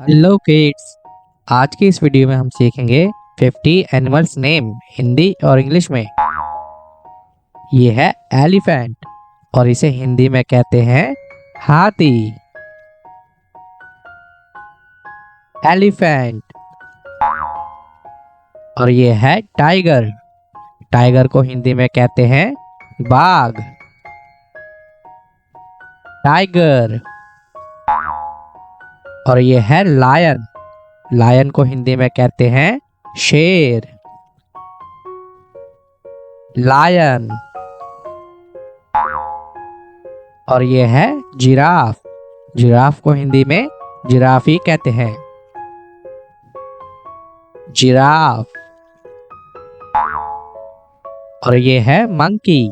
Hello kids. आज की इस वीडियो में हम सीखेंगे 50 एनिमल्स नेम हिंदी और इंग्लिश में। ये है एलिफेंट और इसे हिंदी में कहते हैं हाथी। एलिफेंट। और ये है टाइगर। टाइगर को हिंदी में कहते हैं बाघ। टाइगर। और ये है लायन। लायन को हिंदी में कहते हैं शेर। लायन। और ये है जिराफ। जिराफ को हिंदी में जिराफी कहते हैं। जिराफ। और ये है मंकी।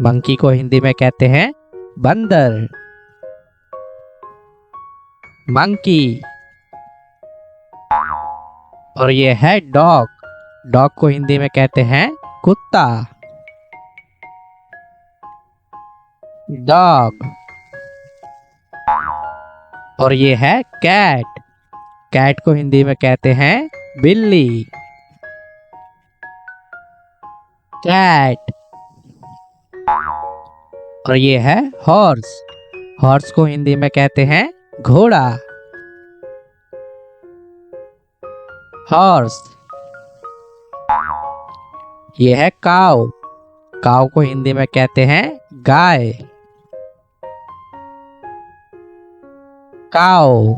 मंकी को हिंदी में कहते हैं बंदर। मंकी। और ये है डॉग। डॉग को हिंदी में कहते हैं कुत्ता। डॉग। और ये है कैट। कैट को हिंदी में कहते हैं बिल्ली। कैट। और ये है हॉर्स। हॉर्स को हिंदी में कहते हैं घोड़ा। हॉर्स। ये है काऊ। काऊ को हिंदी में कहते हैं गाय। काऊ।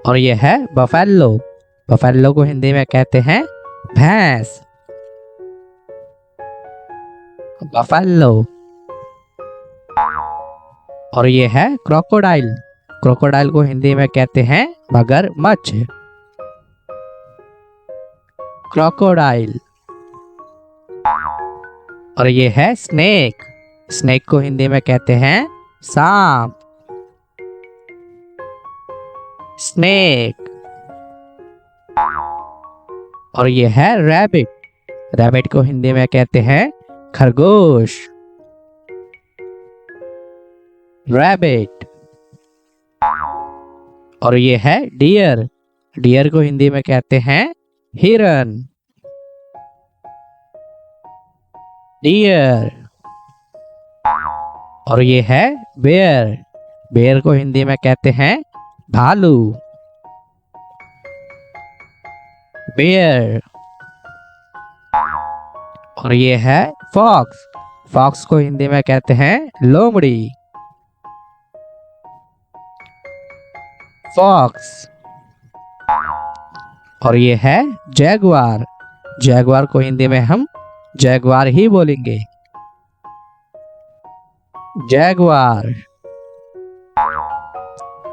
और ये है बफेलो। बफेलो को हिंदी में कहते हैं भैंस। बफेलो। और ये है क्रोकोडाइल। क्रोकोडाइल को हिंदी में कहते हैं मगरमच्छ। क्रोकोडाइल। और ये है स्नेक। स्नेक को हिंदी में कहते हैं सांप। स्नेक। और ये है रैबिट। रैबिट को हिंदी में कहते हैं खरगोश। रैबिट। और ये है डियर। डियर को हिंदी में कहते हैं हिरन। डियर। और ये है बेयर। बेयर को हिंदी में कहते हैं भालू। बेयर। और ये है फॉक्स। फॉक्स को हिंदी में कहते हैं लोमड़ी। फॉक्स। और ये है जैगुआर। जैगुआर को हिंदी में हम जैगुआर ही बोलेंगे। जैगुआर।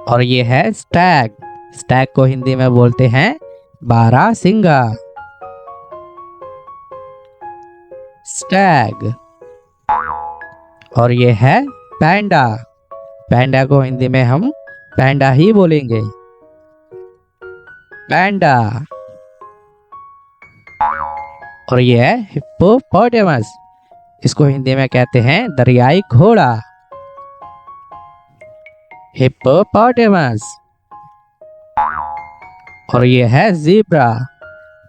और ये है स्टैग। स्टैग को हिंदी में बोलते हैं बारहसिंगा। स्टैग। और ये है पैंडा। पैंडा को हिंदी में हम पैंडा ही बोलेंगे। पैंडा। और ये है हिप्पोपोटेमस। इसको हिंदी में कहते हैं दरियाई घोड़ा। हिप्पोपोटेमस। और ये है ज़ीब्रा।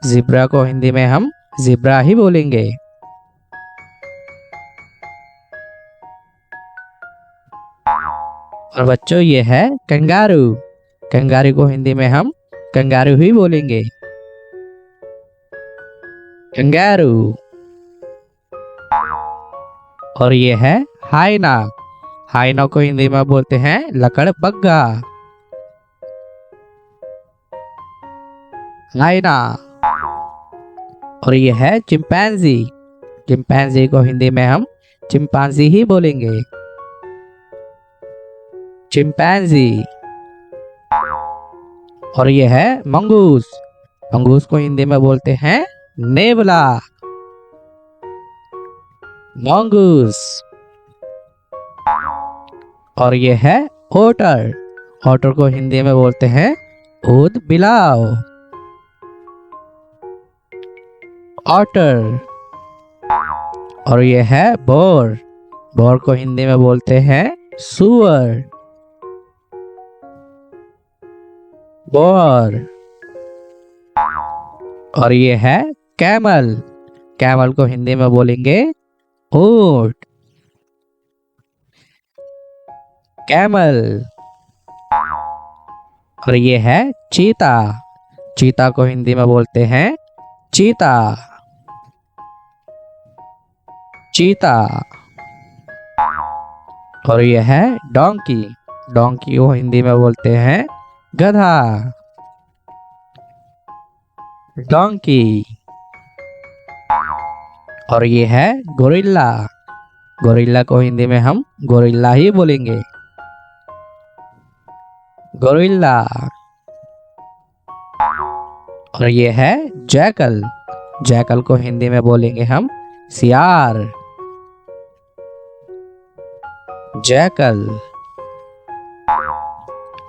ज़ीब्रा को हिंदी में हम ज़ीब्रा ही बोलेंगे। और बच्चों ये है कंगारू। कंगारू को हिंदी में हम कंगारू ही बोलेंगे। कंगारू। और ये है हाइना। हाइना को हिंदी में बोलते हैं लकड़बग्गा। हाइना। और ये है चिंपैंजी। चिंपैंजी को हिंदी में हम चिंपांजी ही बोलेंगे। चिंपैंजी। और ये है मंगूस। मंगूस को हिंदी में बोलते हैं नेवला। मंगूस। और ये है ओटर। ओटर को हिंदी में बोलते हैं ऊद बिलाव। ऑटर। और ये है बोर। बोर को हिंदी में बोलते हैं सुअर। बोर। और ये है कैमल। कैमल को हिंदी में बोलेंगे ऊंट। कैमल। और ये है चीता। चीता को हिंदी में बोलते हैं चीता। चीता। और ये है डोंकी। डोंकी को हिंदी में बोलते हैं गधा। डोंकी। और ये है गोरिल्ला। गोरिल्ला को हिंदी में हम गोरिल्ला ही बोलेंगे। गोरिल्ला। और ये है जैकल। जैकल को हिंदी में बोलेंगे हम सियार। जैकल।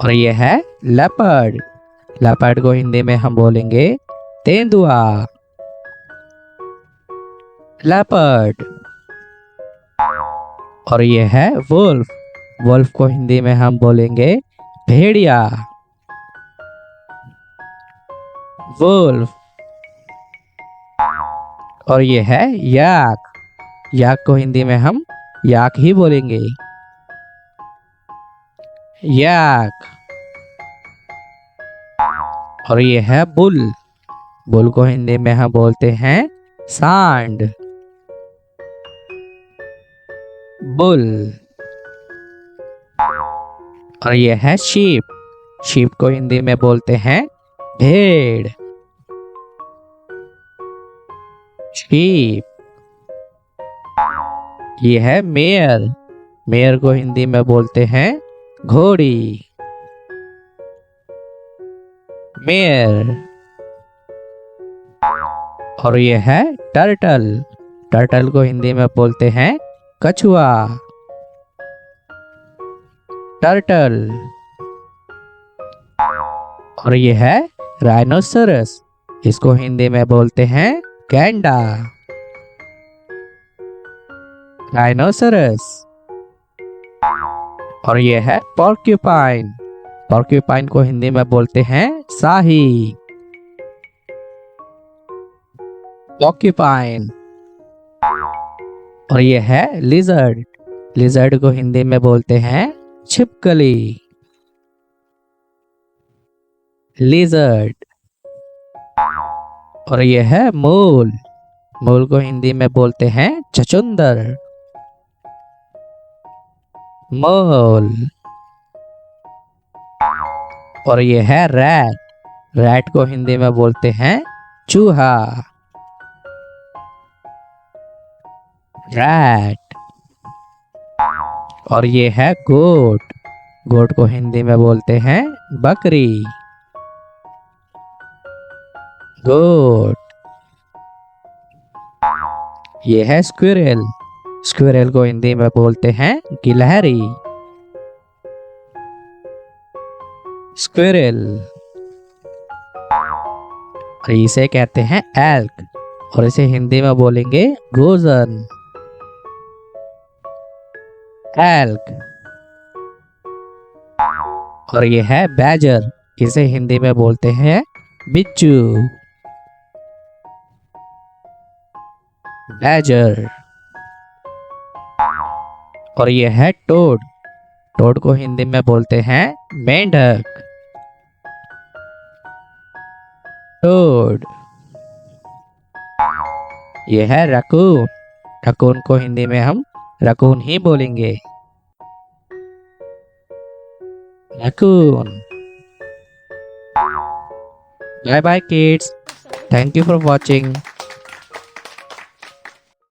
और ये है लेपर्ड। लेपर्ड को हिंदी में हम बोलेंगे तेंदुआ। लेपर्ड। और ये है वुल्फ। वुल्फ को हिंदी में हम बोलेंगे भेड़िया। वुल्फ। और ये है याक। याक को हिंदी में हम याक ही बोलेंगे। याक। और ये है बुल। बुल को हिंदी में हम बोलते हैं सांड। बुल। और ये है शीप। शीप को हिंदी में बोलते हैं भेड़। शीप। ये है मेयर। मेयर को हिंदी में बोलते हैं घोड़ी। मेयर। और ये है टर्टल। टर्टल को हिंदी में बोलते हैं कछुआ। टर्टल। और ये है राइनोसरस। इसको हिंदी में बोलते हैं गैंडा। राइनोसरस। और ये है पोर्क्यूपाइन। पोर्क्यूपाइन को हिंदी में बोलते हैं शाही। पोर्क्यूपाइन। और ये है लिजर्ड। लिजर्ड को हिंदी में बोलते हैं छिपकली। लिजर्ड। और ये है मोल। मोल को हिंदी में बोलते हैं चचुंदर। मोल। और ये है रैट। रैट को हिंदी में बोलते हैं चूहा। रैट। और ये है गोट। गोट को हिंदी में बोलते हैं बकरी। गोट। ये है स्क्विरल। स्क्विरल को हिंदी में बोलते हैं गिलहरी। स्क्विरल। और इसे कहते हैं एल्क। और इसे हिंदी में बोलेंगे गोजन। एल्क। और ये है बैजर। इसे हिंदी में बोलते हैं बिच्छू। बैजर। और ये है टोड। टोड को हिंदी में बोलते हैं मेंढक। टोड। ये है रकून। रकून को हिंदी में हम रकून ही बोलेंगे। Raccoon. Bye bye kids. Thank you for watching.